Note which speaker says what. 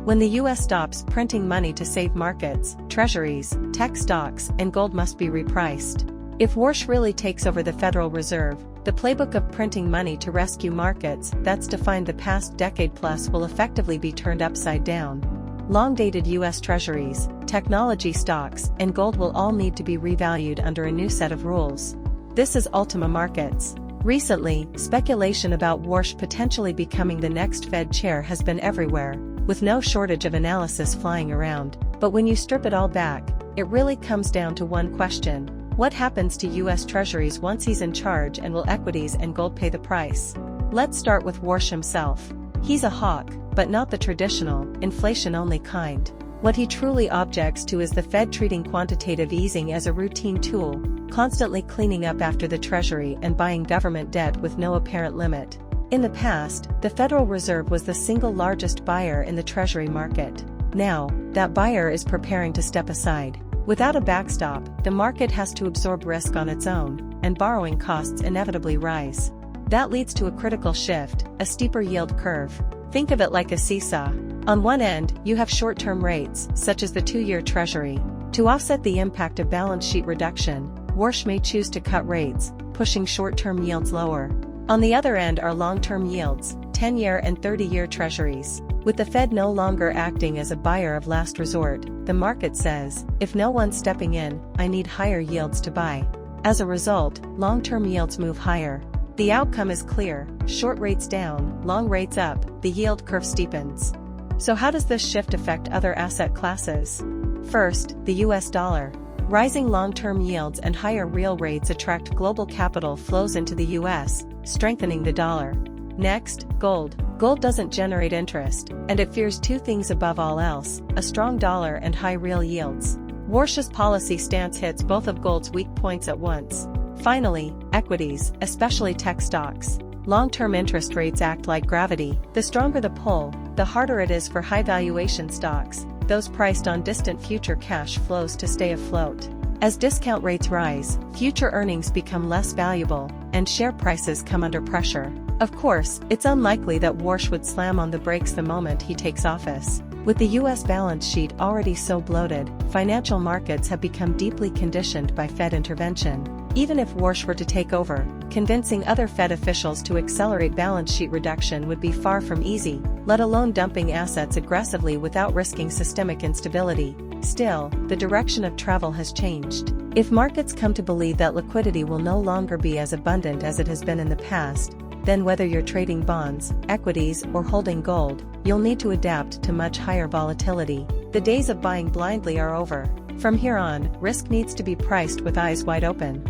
Speaker 1: When the US stops printing money to save markets, treasuries, tech stocks, and gold must be repriced. If Warsh really takes over the Federal Reserve, the playbook of printing money to rescue markets that's defined the past decade plus will effectively be turned upside down. Long-dated US treasuries, technology stocks, and gold will all need to be revalued under a new set of rules. This is Ultima markets. Recently, speculation about Warsh potentially becoming the next Fed chair has been everywhere, with no shortage of analysis flying around. But when you strip it all back, it really comes down to one question: what happens to US treasuries once he's in charge, and will equities and gold pay the price? Let's start with Warsh himself. He's a hawk, but not the traditional, inflation-only kind. What he truly objects to is the Fed treating quantitative easing as a routine tool, constantly cleaning up after the Treasury and buying government debt with no apparent limit. In the past, the Federal Reserve was the single largest buyer in the Treasury market. Now, that buyer is preparing to step aside. Without a backstop, the market has to absorb risk on its own, and borrowing costs inevitably rise. That leads to a critical shift, a steeper yield curve. Think of it like a seesaw. On one end, you have short-term rates, such as the 2-year Treasury. To offset the impact of balance sheet reduction, Warsh may choose to cut rates, pushing short-term yields lower. On the other end are long-term yields, 10-year and 30-year Treasuries. With the Fed no longer acting as a buyer of last resort, the market says, if no one's stepping in, I need higher yields to buy. As a result, long-term yields move higher. The outcome is clear: short rates down, long rates up, the yield curve steepens. So how does this shift affect other asset classes? First, the US dollar. Rising long-term yields and higher real rates attract global capital flows into the US, strengthening the dollar. Next, gold. Gold doesn't generate interest, and it fears two things above all else: a strong dollar and high real yields. Warsh's policy stance hits both of gold's weak points at once. Finally, equities, especially tech stocks. Long-term interest rates act like gravity. The stronger the pull, the harder it is for high-valuation stocks, those priced on distant future cash flows, to stay afloat. As discount rates rise, future earnings become less valuable, and share prices come under pressure. Of course, it's unlikely that Warsh would slam on the brakes the moment he takes office. With the US balance sheet already so bloated, financial markets have become deeply conditioned by Fed intervention. Even if Warsh were to take over, convincing other Fed officials to accelerate balance sheet reduction would be far from easy, let alone dumping assets aggressively without risking systemic instability. Still, the direction of travel has changed. If markets come to believe that liquidity will no longer be as abundant as it has been in the past, then whether you're trading bonds, equities, or holding gold, you'll need to adapt to much higher volatility. The days of buying blindly are over. From here on, risk needs to be priced with eyes wide open.